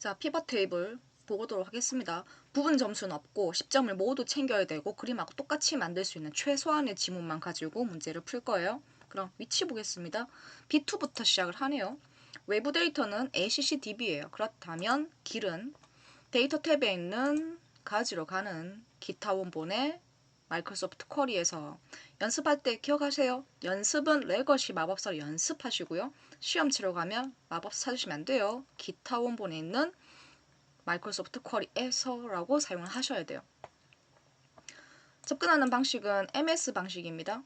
자, 피벗 테이블 보도록 하겠습니다. 부분 점수는 없고 10점을 모두 챙겨야 되고 그림하고 똑같이 만들 수 있는 최소한의 지문만 가지고 문제를 풀 거예요. 그럼 위치 보겠습니다. B2부터 시작을 하네요. 외부 데이터는 ACCDB예요. 그렇다면 길은 데이터 탭에 있는 가지러 가는 기타 원본의 마이크로소프트 쿼리에서 연습할 때 기억하세요. 연습은 레거시 마법사를 연습하시고요. 시험 치러 가면 마법사 찾으시면 안 돼요. 기타 원본에 있는 마이크로소프트 쿼리에서라고 사용을 하셔야 돼요. 접근하는 방식은 MS 방식입니다.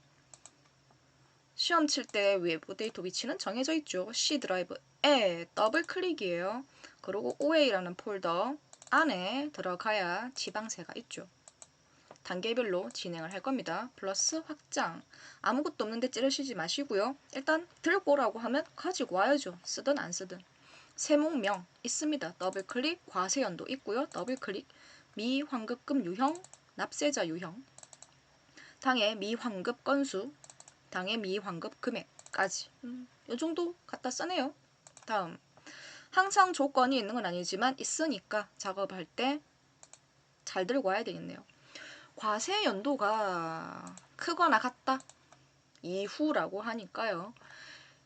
시험 칠 때 외부 데이터 위치는 정해져 있죠. C 드라이브에 더블 클릭이에요. 그리고 OA라는 폴더 안에 들어가야 지방새가 있죠. 단계별로 진행을 할 겁니다. 플러스 확장. 아무것도 없는데 찌르시지 마시고요. 일단 들고 오라고 하면 가지고 와야죠. 쓰든 안 쓰든. 세목명 있습니다. 더블클릭, 과세연도 있고요. 더블클릭, 미환급금 유형, 납세자 유형, 당해 미환급 건수, 당해 미환급 금액까지. 이 정도 갖다 쓰네요. 다음, 항상 조건이 있는 건 아니지만 있으니까 작업할 때 잘 들고 와야 되겠네요. 과세 연도가 크거나 같다. 이후라고 하니까요.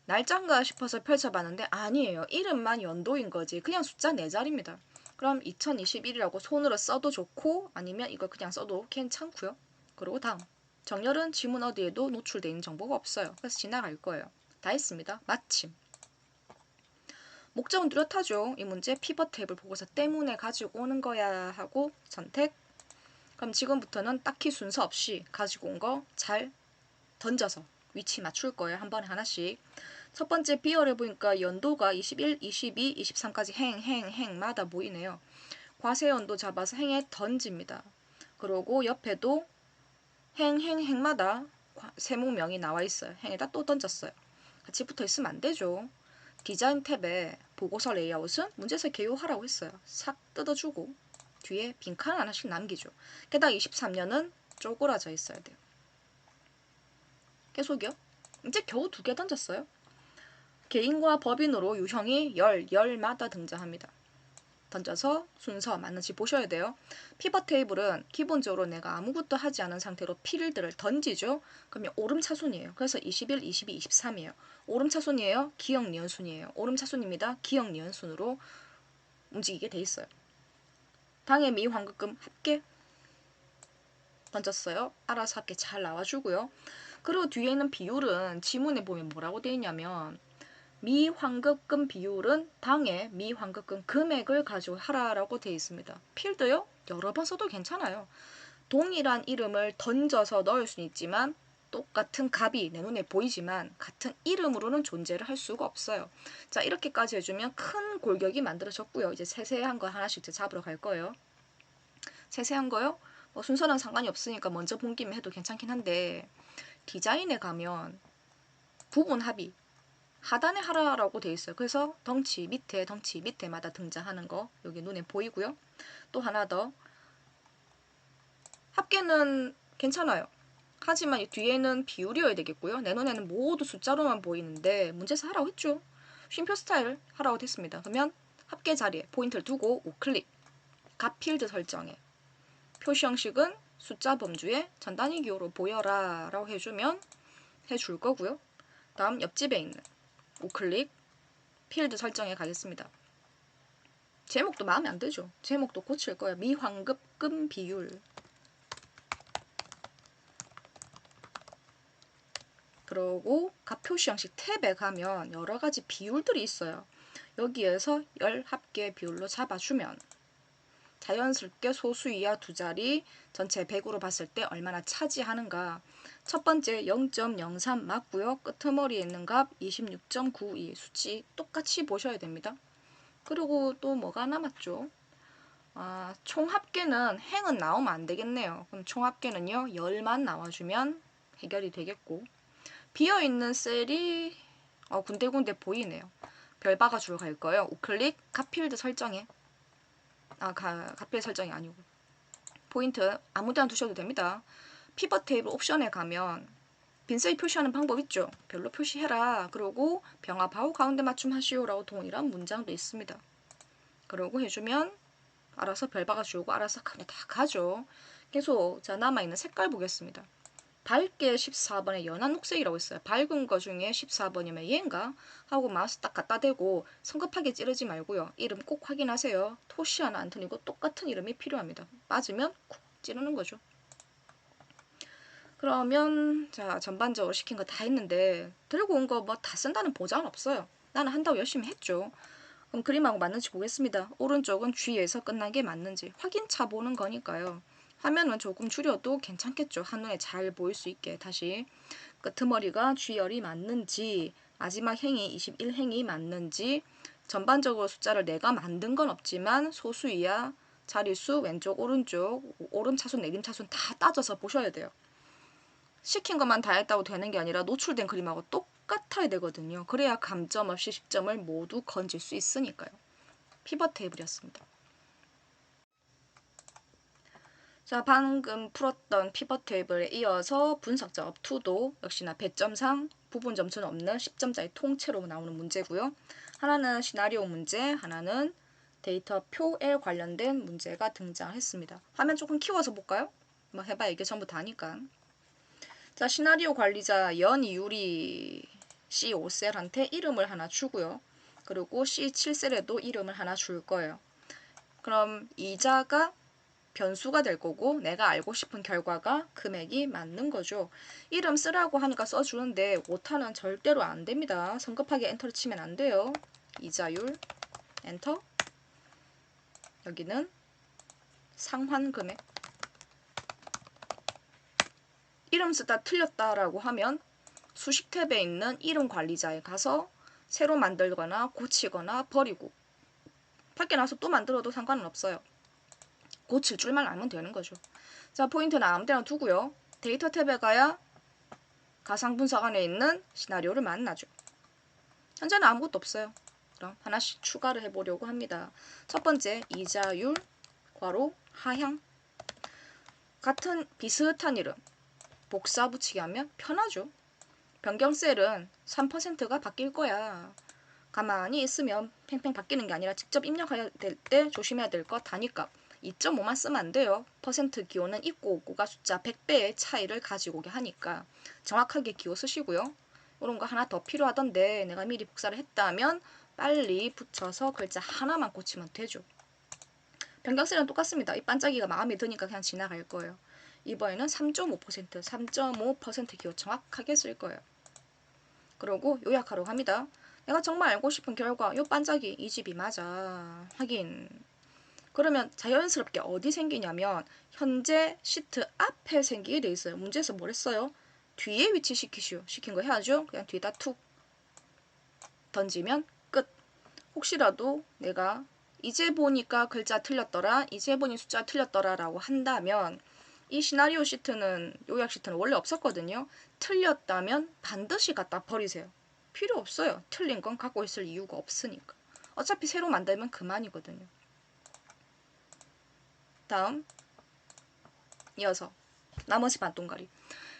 날짜인가 싶어서 펼쳐봤는데 아니에요. 이름만 연도인 거지. 그냥 숫자 4자리입니다. 그럼 2021이라고 손으로 써도 좋고 아니면 이거 그냥 써도 괜찮고요. 그리고 다음. 정렬은 지문 어디에도 노출되어 있는 정보가 없어요. 그래서 지나갈 거예요. 다 했습니다. 마침. 목적은 뚜렷하죠. 이 문제 피벗 테이블 보고서 때문에 가지고 오는 거야 하고 선택. 그럼 지금부터는 딱히 순서 없이 가지고 온 거 잘 던져서 위치 맞출 거예요. 한 번에 하나씩. 첫 번째 B열에 보니까 연도가 21, 22, 23까지 행마다 보이네요. 과세 연도 잡아서 행에 던집니다. 그리고 옆에도 행마다 세목명이 나와 있어요. 행에다 또 던졌어요. 같이 붙어 있으면 안 되죠. 디자인 탭에 보고서 레이아웃은 문제에서 개요하라고 했어요. 싹 뜯어주고 뒤에 빈칸 하나씩 남기죠. 게다가 23년은 쪼그라져 있어야 돼요. 계속이요. 이제 겨우 2개 던졌어요. 개인과 법인으로 유형이 열마다 등장합니다. 던져서 순서 맞는지 보셔야 돼요. 피벗 테이블은 기본적으로 내가 아무것도 하지 않은 상태로 필드를 던지죠. 그러면 오름차순이에요. 그래서 21, 22, 23이에요. 오름차순이에요. 기억, 니은 순이에요. 오름차순입니다. 기억, 니은 순으로 움직이게 돼 있어요. 당해 미환급금 합계 던졌어요. 알아서 합계 잘 나와주고요. 그리고 뒤에 있는 비율은 지문에 보면 뭐라고 되어 있냐면 미환급금 비율은 당해 미환급금 금액을 가지고 하라라고 되어 있습니다. 필드요? 여러 번 써도 괜찮아요. 동일한 이름을 던져서 넣을 수는 있지만 똑같은 값이 내 눈에 보이지만 같은 이름으로는 존재를 할 수가 없어요. 자, 이렇게까지 해주면 큰 골격이 만들어졌고요. 이제 세세한 거 하나씩 잡으러 갈 거예요. 세세한 거요? 순서랑 상관이 없으니까 먼저 본 김에 해도 괜찮긴 한데 디자인에 가면 부분 합의 하단에 하라라고 되어 있어요. 그래서 덩치 밑에마다 등장하는 거 여기 눈에 보이고요. 또 하나 더 합계는 괜찮아요. 하지만 뒤에는 비율이어야 되겠고요. 내 눈에는 모두 숫자로만 보이는데 문제에서 하라고 했죠. 쉼표 스타일 하라고 됐습니다. 그러면 합계 자리에 포인트를 두고 우클릭 값 필드 설정에 표시 형식은 숫자 범주에 전 단위 기호로 보여라 라고 해주면 해줄 거고요. 다음 옆집에 있는 우클릭 필드 설정에 가겠습니다. 제목도 마음에 안 들죠. 제목도 고칠 거예요. 미환급금 비율. 그리고 값 표시 형식 탭에 가면 여러 가지 비율들이 있어요. 여기에서 열 합계 비율로 잡아주면 자연스럽게 소수 이하 2자리 전체 100으로 봤을 때 얼마나 차지하는가. 첫 번째 0.03 맞고요. 끄트머리에 있는 값 26.92 수치 똑같이 보셔야 됩니다. 그리고 또 뭐가 남았죠? 총 합계는 행은 나오면 안 되겠네요. 그럼 총 합계는요. 10만 나와주면 해결이 되겠고 비어있는 셀이 군데군데 보이네요. 별 박아주러 갈 거예요. 우클릭 값필드 설정에 값필드 설정이 아니고 포인트 아무데나 두셔도 됩니다. 피벗 테이블 옵션에 가면 빈셀 표시하는 방법 있죠. 별로 표시해라. 그리고 병합하고 가운데 맞춤 하시오라고 동일한 문장도 있습니다. 그러고 해주면 알아서 별 박아주고 알아서 그냥 다 가죠. 계속 자 남아있는 색깔 보겠습니다. 밝게 14번에 연한 녹색이라고 있어요. 밝은 거 중에 14번이면 얘인가? 하고 마우스 딱 갖다 대고 성급하게 찌르지 말고요. 이름 꼭 확인하세요. 토시아나 안 틀리고 똑같은 이름이 필요합니다. 맞으면 쿡 찌르는 거죠. 그러면 자 전반적으로 시킨 거 다 했는데 들고 온 거 뭐 다 쓴다는 보장은 없어요. 나는 한다고 열심히 했죠. 그럼 그림하고 맞는지 보겠습니다. 오른쪽은 G에서 끝난 게 맞는지 확인차 보는 거니까요. 화면은 조금 줄여도 괜찮겠죠. 한눈에 잘 보일 수 있게. 다시 끄트머리가 G열이 맞는지, 마지막 행이 21행이 맞는지, 전반적으로 숫자를 내가 만든 건 없지만 소수 이하, 자릿수, 왼쪽, 오른쪽, 오름차순, 내림차순 다 따져서 보셔야 돼요. 시킨 것만 다 했다고 되는 게 아니라 노출된 그림하고 똑같아야 되거든요. 그래야 감점 없이 식점을 모두 건질 수 있으니까요. 피벗 테이블이었습니다. 자, 방금 풀었던 피벗 테이블에 이어서 분석 작업 2도 역시나 배점상 부분 점수는 없는 10점짜리 통째로 나오는 문제고요. 하나는 시나리오 문제, 하나는 데이터 표에 관련된 문제가 등장했습니다. 화면 조금 키워서 볼까요? 뭐 해봐야 이게 전부 다니까. 자, 시나리오 관리자 연이유리 C5셀한테 이름을 하나 주고요. 그리고 C7셀에도 이름을 하나 줄 거예요. 그럼 이자가 변수가 될 거고 내가 알고 싶은 결과가 금액이 맞는 거죠. 이름 쓰라고 하니까 써주는데 오타는 절대로 안 됩니다. 성급하게 엔터를 치면 안 돼요. 이자율 엔터. 여기는 상환금액. 이름 쓰다 틀렸다라고 하면 수식 탭에 있는 이름 관리자에 가서 새로 만들거나 고치거나 버리고 밖에 나서 또 만들어도 상관은 없어요. 고칠 줄만 알면 되는 거죠. 자, 포인트는 아무 데나 두고요. 데이터 탭에 가야 가상 분석 안에 있는 시나리오를 만나죠. 현재는 아무것도 없어요. 그럼 하나씩 추가를 해보려고 합니다. 첫 번째, 이자율, 괄호, 하향. 같은 비슷한 이름, 복사 붙이기 하면 편하죠. 변경셀은 3%가 바뀔 거야. 가만히 있으면 팽팽 바뀌는 게 아니라 직접 입력해야 될 때 조심해야 될 거 단위값 2.5만 쓰면 안 돼요. 퍼센트 기호는 있고 없고가 숫자 100배의 차이를 가지고 오게 하니까 정확하게 기호 쓰시고요. 이런 거 하나 더 필요하던데 내가 미리 복사를 했다면 빨리 붙여서 글자 하나만 고치면 되죠. 변경셀은 똑같습니다. 이 반짝이가 마음에 드니까 그냥 지나갈 거예요. 이번에는 3.5%, 3.5% 기호 정확하게 쓸 거예요. 그리고 요약하러 갑니다. 내가 정말 알고 싶은 결과 요 반짝이 이 집이 맞아. 확인. 그러면 자연스럽게 어디 생기냐면 현재 시트 앞에 생기게 돼 있어요. 문제에서 뭘 했어요? 뒤에 위치시키시오. 시킨 거 해야죠. 그냥 뒤에다 툭 던지면 끝. 혹시라도 내가 이제 보니까 글자 틀렸더라, 이제 보니 숫자 틀렸더라 라고 한다면 이 시나리오 시트는, 요약 시트는 원래 없었거든요. 틀렸다면 반드시 갖다 버리세요. 필요 없어요. 틀린 건 갖고 있을 이유가 없으니까. 어차피 새로 만들면 그만이거든요. 다음 이어서 나머지 반동가리.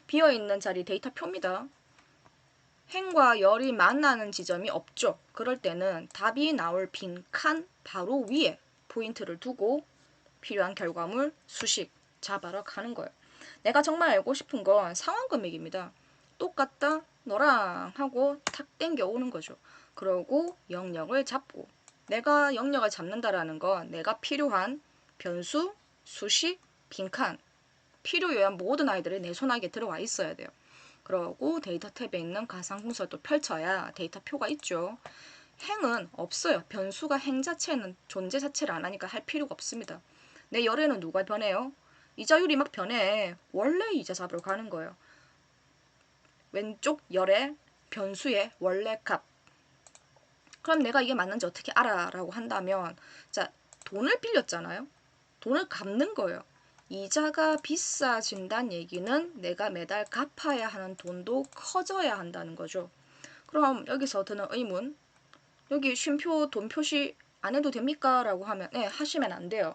비어있는 자리 데이터 표입니다. 행과 열이 만나는 지점이 없죠. 그럴 때는 답이 나올 빈 칸 바로 위에 포인트를 두고 필요한 결과물 수식 잡아러 가는 거예요. 내가 정말 알고 싶은 건 상환금액입니다. 똑같다 너랑 하고 탁 땡겨 오는 거죠. 그러고 영역을 잡고 내가 영역을 잡는다라는 건 내가 필요한 변수, 수식, 빈칸 필요한 모든 아이들이 내 손안에 들어와 있어야 돼요. 그러고 데이터 탭에 있는 가상분석을 또 펼쳐야 데이터 표가 있죠. 행은 없어요. 변수가 행 자체는 존재 자체를 안 하니까 할 필요가 없습니다. 내 열에는 누가 변해요? 이자율이 막 변해. 원래 이자 잡으러 가는 거예요. 왼쪽 열의 변수의 원래 값. 그럼 내가 이게 맞는지 어떻게 알아? 라고 한다면 자, 돈을 빌렸잖아요. 돈을 갚는 거예요. 이자가 비싸진다는 얘기는 내가 매달 갚아야 하는 돈도 커져야 한다는 거죠. 그럼 여기서 드는 의문, 여기 쉼표 돈 표시 안 해도 됩니까? 라고 하면 네, 하시면 안 돼요.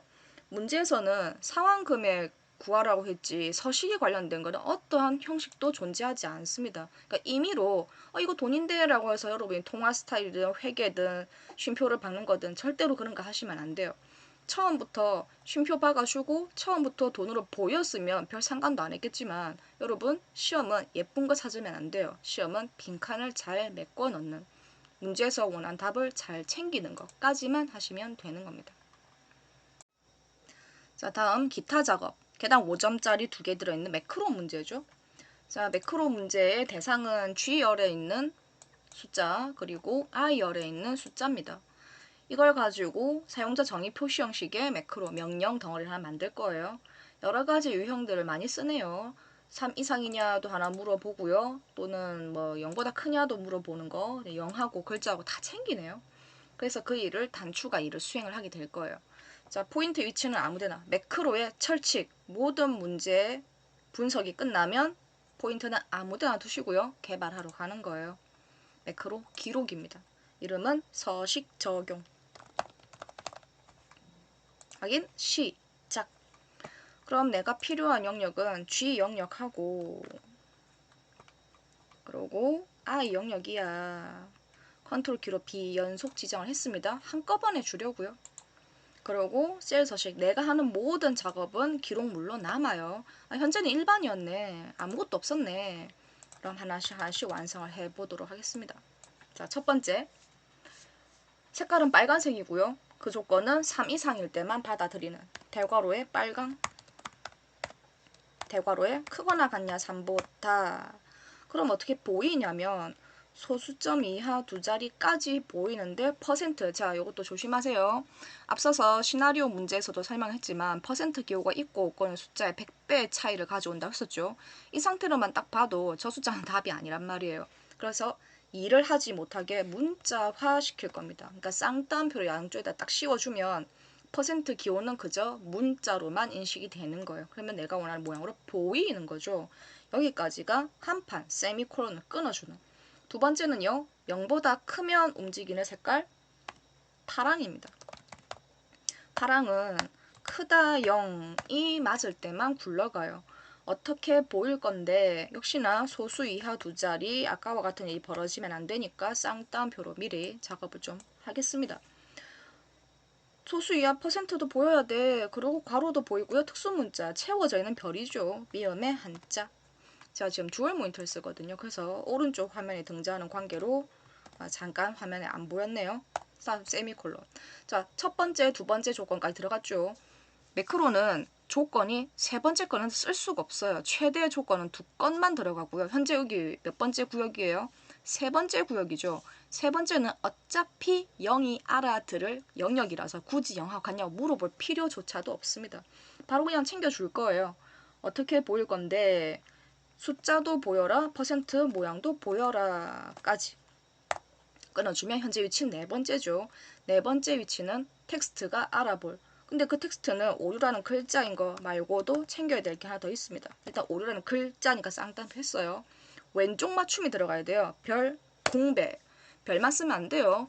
문제에서는 상환금액 구하라고 했지 서식에 관련된 거는 어떠한 형식도 존재하지 않습니다. 그러니까 임의로 이거 돈인데 라고 해서 여러분이 통화 스타일이든 회계든 쉼표를 박는 거든 절대로 그런 거 하시면 안 돼요. 처음부터 쉼표 박아주고 처음부터 돈으로 보였으면 별 상관도 안 했겠지만 여러분 시험은 예쁜 거 찾으면 안 돼요. 시험은 빈칸을 잘 메꿔 넣는 문제에서 원한 답을 잘 챙기는 것까지만 하시면 되는 겁니다. 자, 다음 기타 작업. 개당 5점짜리 2개 들어있는 매크로 문제죠. 자, 매크로 문제의 대상은 G열에 있는 숫자 그리고 I열에 있는 숫자입니다. 이걸 가지고 사용자 정의 표시 형식의 매크로 명령 덩어리를 하나 만들 거예요. 여러 가지 유형들을 많이 쓰네요. 3 이상이냐도 하나 물어보고요. 또는 뭐 0보다 크냐도 물어보는 거 0하고 글자하고 다 챙기네요. 그래서 그 일을 단추가 일을 수행을 하게 될 거예요. 자, 포인트 위치는 아무데나 매크로의 철칙 모든 문제의 분석이 끝나면 포인트는 아무데나 두시고요. 개발하러 가는 거예요. 매크로 기록입니다. 이름은 서식 적용. 확인 시작. 그럼 내가 필요한 영역은 G 영역하고 그리고 I 영역이야. 컨트롤 키로 비연속 지정을 했습니다. 한꺼번에 주려고요. 그리고 셀 서식 내가 하는 모든 작업은 기록물로 남아요. 현재는 일반이었네. 아무것도 없었네. 그럼 하나씩 하나씩 완성을 해보도록 하겠습니다. 자, 첫 번째 색깔은 빨간색이고요. 그 조건은 3 이상일 때만 받아들이는 대괄호의 빨강 대괄호에 크거나 같냐 3보다. 그럼 어떻게 보이냐면 소수점 이하 두 자리까지 보이는데 퍼센트. 자, 이것도 조심하세요. 앞서서 시나리오 문제에서도 설명했지만 퍼센트 기호가 있고 없고는 숫자의 100배의 차이를 가져온다고 했었죠. 이 상태로만 딱 봐도 저 숫자는 답이 아니란 말이에요. 그래서 일을 하지 못하게 문자화 시킬 겁니다. 그러니까 쌍따옴표를 양쪽에다 딱 씌워주면 퍼센트 기호는 그저 문자로만 인식이 되는 거예요. 그러면 내가 원하는 모양으로 보이는 거죠. 여기까지가 한 판 세미콜론을 끊어주는. 두 번째는요. 0보다 크면 움직이는 색깔 파랑입니다. 파랑은 크다 0이 맞을 때만 굴러가요. 어떻게 보일 건데 역시나 소수 이하 두 자리 아까와 같은 일이 벌어지면 안 되니까 쌍따옴표로 미리 작업을 좀 하겠습니다. 소수 이하 퍼센트도 보여야 돼. 그리고 괄호도 보이고요. 특수문자 채워져 있는 별이죠. 미음의 한자. 제가 지금 듀얼 모니터를 쓰거든요. 그래서 오른쪽 화면에 등장하는 관계로 잠깐 화면에 안 보였네요. 세미콜론. 자, 첫 번째, 두 번째 조건까지 들어갔죠. 매크로는 조건이 세 번째 거는 쓸 수가 없어요. 최대 조건은 2건만 들어가고요. 현재 여기 몇 번째 구역이에요? 세 번째 구역이죠. 세 번째는 어차피 0이 알아들을 영역이라서 굳이 0하고 같냐고 물어볼 필요조차도 없습니다. 바로 그냥 챙겨줄 거예요. 어떻게 보일 건데 숫자도 보여라, 퍼센트 모양도 보여라까지 끊어주면 현재 위치는 네 번째죠. 네 번째 위치는 텍스트가 알아볼. 근데 그 텍스트는 오류라는 글자인 거 말고도 챙겨야 될 게 하나 더 있습니다. 일단 오류라는 글자니까 쌍따옴표 했어요. 왼쪽 맞춤이 들어가야 돼요. 별, 공백. 별만 쓰면 안 돼요.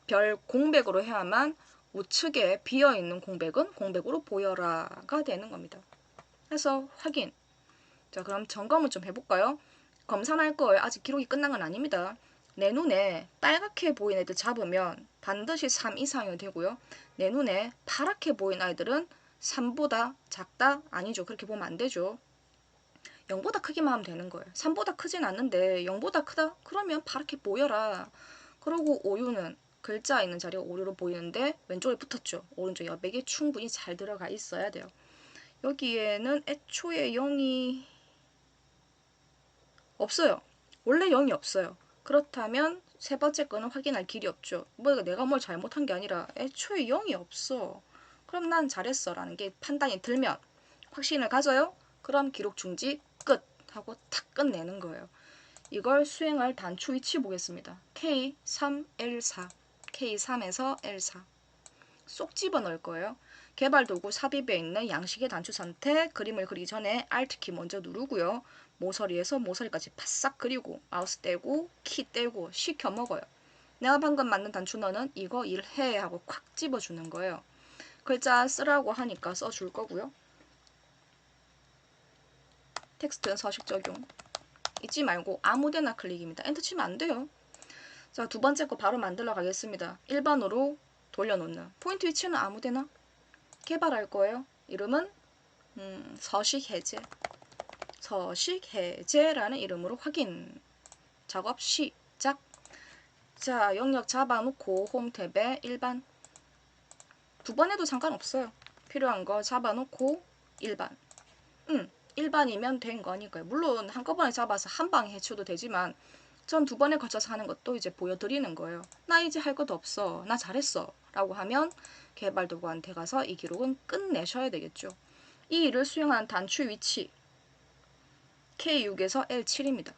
별 공백으로 해야만 우측에 비어있는 공백은 공백으로 보여라가 되는 겁니다. 그래서 확인. 자, 그럼 점검을 좀 해볼까요? 검사할 거예요. 아직 기록이 끝난 건 아닙니다. 내 눈에 빨갛게 보이는 애들 잡으면 반드시 3 이상이 되고요. 내 눈에 파랗게 보이는 아이들은 3보다 작다? 아니죠. 그렇게 보면 안 되죠. 0보다 크기만 하면 되는 거예요. 3보다 크진 않는데 0보다 크다? 그러면 파랗게 보여라. 그리고 오류는 글자 있는 자리가 오류로 보이는데 왼쪽에 붙었죠. 오른쪽 여백이 충분히 잘 들어가 있어야 돼요. 여기에는 애초에 0이 없어요. 원래 0이 없어요. 그렇다면 세 번째 거는 확인할 길이 없죠. 뭐 내가 뭘 잘못한 게 아니라 애초에 0이 없어. 그럼 난 잘했어 라는 게 판단이 들면 확신을 가져요. 그럼 기록 중지 끝 하고 탁 끝내는 거예요. 이걸 수행할 단추 위치 보겠습니다. K3L4 K3에서 L4 쏙 집어넣을 거예요. 개발 도구 삽입에 있는 양식의 단추 선택, 그림을 그리기 전에 Alt키 먼저 누르고요. 모서리에서 모서리까지 바싹 그리고 마우스 떼고 키 떼고 시켜 먹어요. 내가 방금 만든 단추 너는 이거 일해 하고 콱 집어주는 거예요. 글자 쓰라고 하니까 써줄 거고요. 텍스트는 서식 적용. 잊지 말고 아무데나 클릭입니다. 엔터 치면 안 돼요. 자, 두 번째 거 바로 만들어 가겠습니다. 일반으로 돌려놓는. 포인트 위치는 아무데나 개발할 거예요. 이름은 서식 해제. 서식 해제라는 이름으로 확인. 작업 시작. 자, 영역 잡아놓고 홈 탭에 일반. 두 번 해도 상관없어요. 필요한 거 잡아놓고 일반. 일반이면 된 거니까요. 물론 한꺼번에 잡아서 한 방에 해쳐도 되지만 전 두 번에 걸쳐서 하는 것도 이제 보여드리는 거예요. 나 이제 할 것도 없어. 나 잘했어. 라고 하면 개발 도구한테 가서 이 기록은 끝내셔야 되겠죠. 이 일을 수행한 단추 위치 K6에서 L7입니다.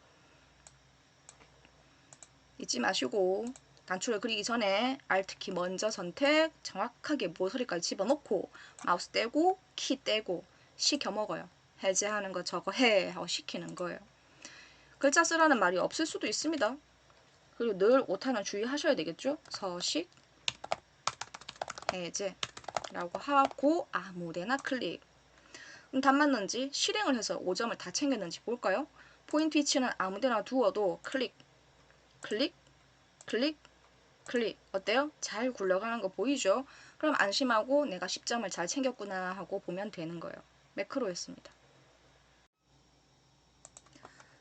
잊지 마시고 단추를 그리기 전에 Alt키 먼저 선택, 정확하게 모서리까지 집어넣고 마우스 떼고 키 떼고 시켜 먹어요. 해제하는 거 저거 해 하고 시키는 거예요. 글자 쓰라는 말이 없을 수도 있습니다. 그리고 늘 오타는 주의하셔야 되겠죠. 서식 해제라고 하고 아무데나 클릭. 그럼 답 맞는지 실행을 해서 5점을 다 챙겼는지 볼까요? 포인트 위치는 아무데나 두어도 클릭 클릭 클릭 클릭. 어때요? 잘 굴러가는 거 보이죠? 그럼 안심하고 내가 10점을 잘 챙겼구나 하고 보면 되는 거예요. 매크로였습니다.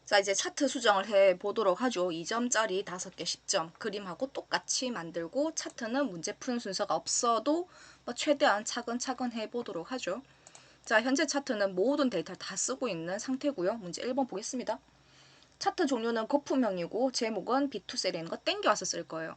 자, 이제 차트 수정을 해 보도록 하죠. 2점짜리 5개 10점 그림하고 똑같이 만들고 차트는 문제 푸는 순서가 없어도 최대한 차근차근 해 보도록 하죠. 자, 현재 차트는 모든 데이터를 다 쓰고 있는 상태고요. 문제 1번 보겠습니다. 차트 종류는 거품형이고 제목은 B2셀인 거 땡겨와서 쓸 거예요.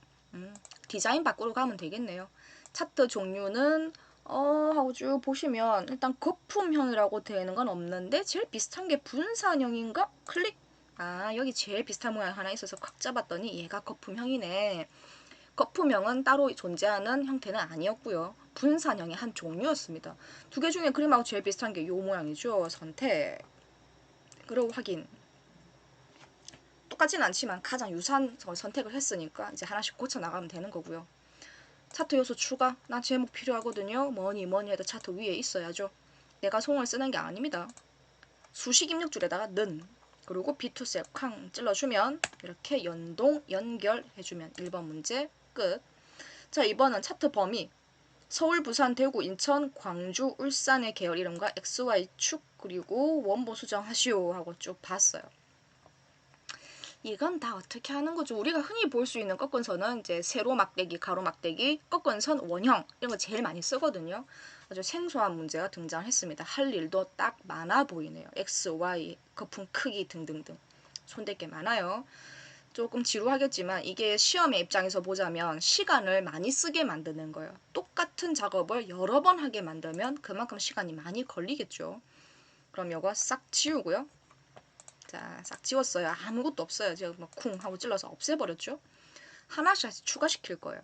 디자인 바꾸러 가면 되겠네요. 차트 종류는 하고 쭉 보시면 일단 거품형이라고 되는 건 없는데 제일 비슷한 게 분산형인가? 클릭. 아, 여기 제일 비슷한 모양 하나 있어서 콱 잡았더니 얘가 거품형이네. 거품형은 따로 존재하는 형태는 아니었고요. 분산형의 한 종류였습니다. 두 개 중에 그림하고 제일 비슷한 게 이 모양이죠. 선택. 그리고 확인. 똑같진 않지만 가장 유사한 선택을 했으니까 이제 하나씩 고쳐 나가면 되는 거고요. 차트 요소 추가. 난 제목 필요하거든요. 뭐니 해도 차트 위에 있어야죠. 내가 송을 쓰는 게 아닙니다. 수식 입력줄에다가 는 그리고 B2셀 쾅 찔러주면 이렇게 연결해주면 1번 문제 끝. 자, 2번은 차트 범위. 서울, 부산, 대구, 인천, 광주, 울산의 계열 이름과 XY축 그리고 원본 수정하시오 하고 쭉 봤어요. 이건 다 어떻게 하는 거죠? 우리가 흔히 볼 수 있는 꺾은선은 이제 세로 막대기, 가로 막대기, 꺾은선 원형 이런 거 제일 많이 쓰거든요. 아주 생소한 문제가 등장했습니다. 할 일도 딱 많아 보이네요. X, Y, 거품 크기 등등등. 손댈 게 많아요. 조금 지루하겠지만 이게 시험의 입장에서 보자면 시간을 많이 쓰게 만드는 거예요. 똑같은 작업을 여러 번 하게 만들면 그만큼 시간이 많이 걸리겠죠. 그럼 이거 싹 지우고요. 자, 싹 지웠어요. 아무것도 없어요. 제가 막 쿵 하고 찔러서 없애버렸죠. 하나씩 추가시킬 거예요.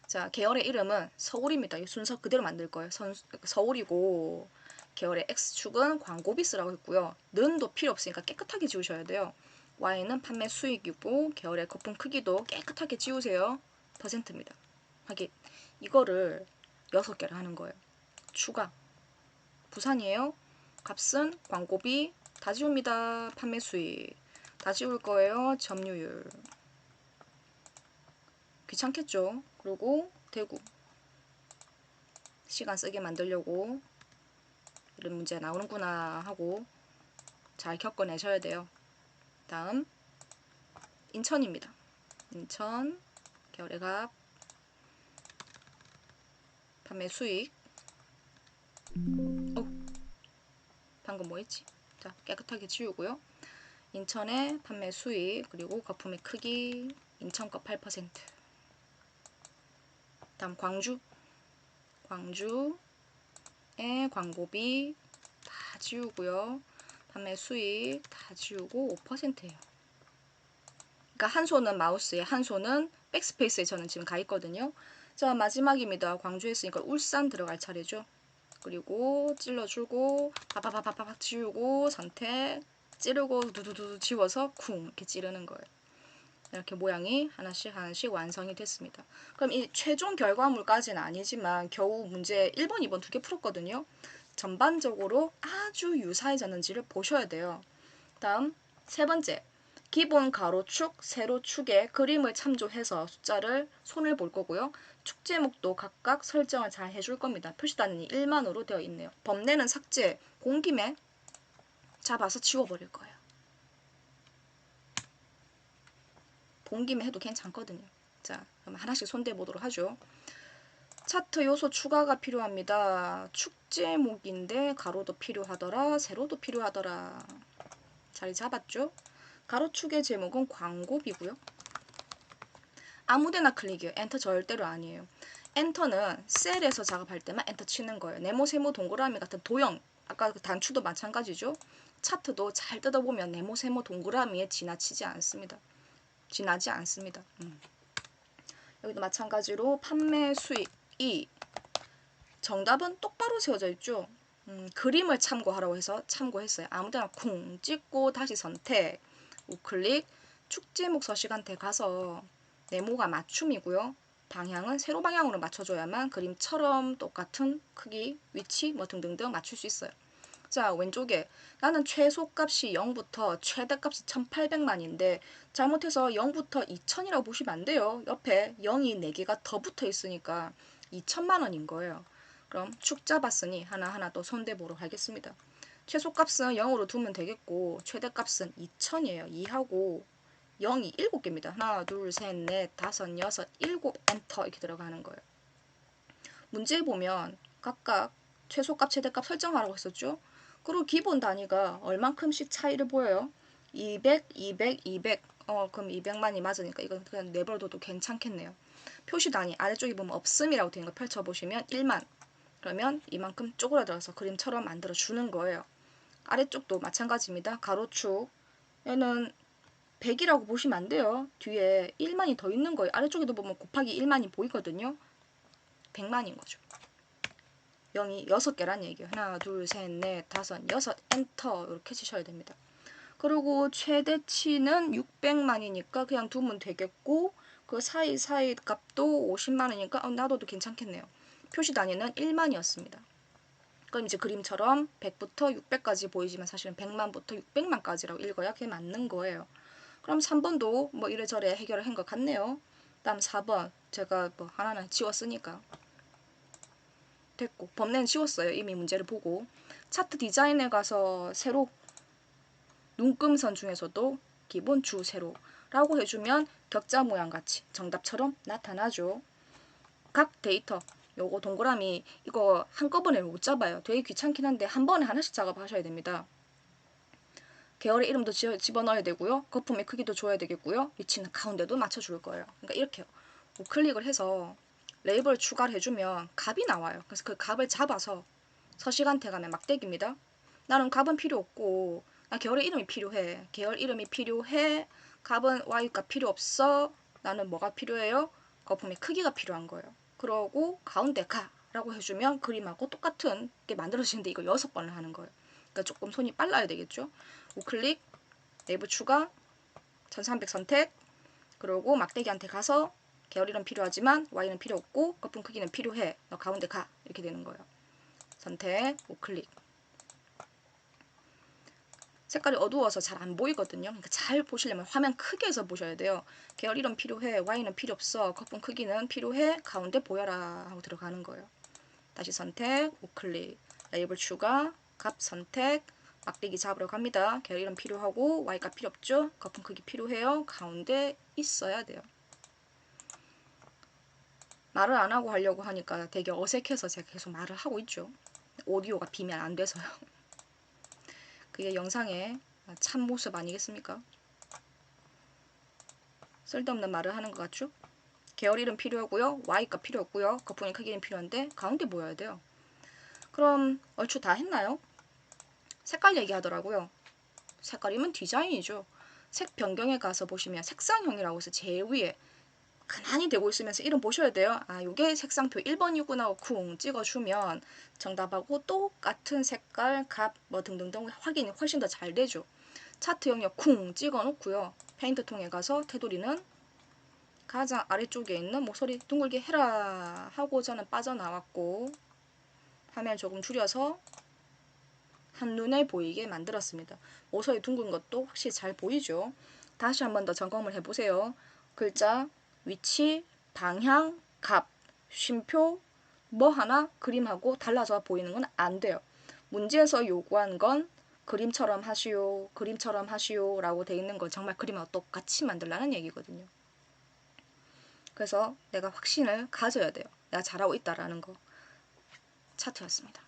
자, 계열의 이름은 서울입니다. 이 순서 그대로 만들 거예요. 서울이고 계열의 X축은 광고비스라고 했고요. 는도 필요 없으니까 깨끗하게 지우셔야 돼요. Y는 판매 수익이고 계열의 거품 크기도 깨끗하게 지우세요. 퍼센트입니다. 하긴 이거를 6개를 하는 거예요. 추가. 부산이에요. 값은 광고비 다 지웁니다. 판매 수익 다 지울 거예요. 점유율 귀찮겠죠. 그리고 대구 시간 쓰게 만들려고 이런 문제 나오는구나 하고 잘 겪어내셔야 돼요. 다음 인천입니다. 인천 계열의 값 판매 수익 방금 뭐 했지? 자, 깨끗하게 지우고요. 인천의 판매 수익 그리고 거품의 크기 인천 거 8%. 다음 광주의 광고비 다 지우고요. 판매 수익 다 지우고 5%예요. 그러니까 한 손은 마우스에 한 손은 백스페이스에 저는 지금 가 있거든요. 자, 마지막입니다. 광주 했으니까 울산 들어갈 차례죠. 그리고 찔러주고 파파파파팍 지우고 선택 찌르고 두두두 지워서 쿵 이렇게 찌르는 거예요. 이렇게 모양이 하나씩 완성이 됐습니다. 그럼 이 최종 결과물까지는 아니지만 겨우 문제 1번, 2번 두 개 풀었거든요. 전반적으로 아주 유사해졌는지를 보셔야 돼요. 다음 세 번째, 기본 가로축, 세로축에 그림을 참조해서 숫자를 손을 볼 거고요. 축 제목도 각각 설정을 잘 해줄 겁니다. 표시단이 1만으로 되어 있네요. 범례는 삭제, 본 김에 잡아서 지워버릴 거예요. 본 김에 해도 괜찮거든요. 자, 그럼 하나씩 손대 보도록 하죠. 차트 요소 추가가 필요합니다. 축 제목인데 가로도 필요하더라, 세로도 필요하더라. 자리 잡았죠? 가로축의 제목은 광고비고요. 아무데나 클릭이에요. 엔터 절대로 아니에요. 엔터는 셀에서 작업할 때만 엔터 치는 거예요. 네모, 세모, 동그라미 같은 도형, 아까 그 단추도 마찬가지죠. 차트도 잘 뜯어보면 네모, 세모, 동그라미에 지나지 않습니다. 여기도 마찬가지로 판매 수익 2. 정답은 똑바로 세워져 있죠. 그림을 참고하라고 해서 참고했어요. 아무데나 쿵 찍고 다시 선택, 우클릭, 축제목 서식한테 가서 네모가 맞춤이고요. 방향은 세로 방향으로 맞춰줘야만 그림처럼 똑같은 크기, 위치 뭐 등등등 맞출 수 있어요. 자, 왼쪽에 나는 최소값이 0부터 최대값이 1800만인데 잘못해서 0부터 2000이라고 보시면 안 돼요. 옆에 0이 4개가 더 붙어 있으니까 2000만 원인 거예요. 그럼 축 잡았으니 하나하나 또 손대보러 가겠습니다. 최소값은 0으로 두면 되겠고 최대값은 2000이에요. 2하고 0이 7개입니다. 하나, 둘, 셋, 넷, 다섯, 여섯, 일곱 엔터 이렇게 들어가는 거예요. 문제에 보면 각각 최소값, 최대값 설정하라고 했었죠. 그리고 기본 단위가 얼만큼씩 차이를 보여요. 200, 200, 200. 그럼 200만이 맞으니까 이건 그냥 내버려둬도 괜찮겠네요. 표시 단위 아래쪽에 보면 없음이라고 되어 있는 거 펼쳐보시면 1만. 그러면 이만큼 쪼그라들어서 그림처럼 만들어 주는 거예요. 아래쪽도 마찬가지입니다. 가로축. 얘는 100이라고 보시면 안 돼요. 뒤에 1만이 더 있는 거예요. 아래쪽에도 보면 곱하기 1만이 보이거든요. 100만인 거죠. 0이 6개란 얘기예요. 하나, 둘, 셋, 넷, 다섯, 여섯, 엔터 이렇게 치셔야 됩니다. 그리고 최대치는 600만이니까 그냥 두면 되겠고 그 사이사이 값도 50만이니까 놔둬도 괜찮겠네요. 표시 단위는 1만이었습니다. 그럼 이제 그림처럼 100부터 600까지 보이지만 사실은 100만부터 600만까지라고 읽어야 그게 맞는 거예요. 그럼 3번도 뭐 이래저래 해결을 한 것 같네요. 다음 4번 제가 뭐 하나는 지웠으니까 됐고 범례는 지웠어요. 이미 문제를 보고 차트 디자인에 가서 세로 눈금선 중에서도 기본 주 세로라고 해주면 격자 모양 같이 정답처럼 나타나죠. 각 데이터 요거 동그라미 이거 한꺼번에 못 잡아요. 되게 귀찮긴 한데 한 번에 하나씩 작업하셔야 됩니다. 계열의 이름도 집어넣어야 되고요. 거품의 크기도 줘야 되겠고요. 위치는 가운데도 맞춰줄 거예요. 그러니까 이렇게요. 우클릭을 해서 레이블 추가를 해주면 값이 나와요. 그래서 그 값을 잡아서 서식한테 가면 막대기입니다. 나는 값은 필요 없고 나 계열의 이름이 필요해. 계열 이름이 필요해. 값은 Y값 필요 없어. 나는 뭐가 필요해요? 거품의 크기가 필요한 거예요. 그러고 가운데 가 라고 해주면 그림하고 똑같은 게 만들어지는데 이거 6번을 하는 거예요. 그러니까 조금 손이 빨라야 되겠죠. 우클릭, 내부 추가, 1300 선택, 그리고 막대기한테 가서 계열 이름 필요하지만 Y는 필요 없고 거품 크기는 필요해. 너 가운데 가. 이렇게 되는 거예요. 선택, 우클릭. 색깔이 어두워서 잘 안 보이거든요. 그러니까 잘 보시려면 화면 크게 해서 보셔야 돼요. 계열 이름 필요해. Y는 필요 없어. 거품 크기는 필요해. 가운데 보여라 하고 들어가는 거예요. 다시 선택, 우클릭. 레이블 추가, 값 선택, 막대기 잡으러 갑니다. 계열 이름 필요하고 Y값 필요 없죠. 거품 크기 필요해요. 가운데 있어야 돼요. 말을 안 하고 하려고 하니까 되게 어색해서 제가 계속 말을 하고 있죠. 오디오가 비면 안 돼서요. 그게 영상의 참모습 아니겠습니까? 쓸데없는 말을 하는 것 같죠? 계열 이름 필요하고요. Y값 필요 없고요. 거품의 크기는 필요한데 가운데 보여야 돼요. 그럼 얼추 다 했나요? 색깔 얘기하더라고요. 색깔이면 디자인이죠. 색 변경에 가서 보시면 색상형이라고 해서 제일 위에 가만히 되고 있으면서 이름 보셔야 돼요. 아, 요게 색상표 1번이구나 하고 쿵 찍어주면 정답하고 똑같은 색깔, 값, 뭐 등등등 확인이 훨씬 더 잘 되죠. 차트 영역 쿵 찍어 놓고요. 페인트 통에 가서 테두리는 가장 아래쪽에 있는 목소리 둥글게 해라 하고 저는 빠져나왔고 화면 조금 줄여서 한눈에 보이게 만들었습니다. 모서리 둥근 것도 확실히 잘 보이죠? 다시 한 번 더 점검을 해보세요. 글자, 위치, 방향, 값, 쉼표, 뭐 하나 그림하고 달라져 보이는 건 안 돼요. 문제에서 요구한 건 그림처럼 하시오, 그림처럼 하시오 라고 돼 있는 건 정말 그림하고 똑같이 만들라는 얘기거든요. 그래서 내가 확신을 가져야 돼요. 내가 잘하고 있다라는 거. 차트였습니다.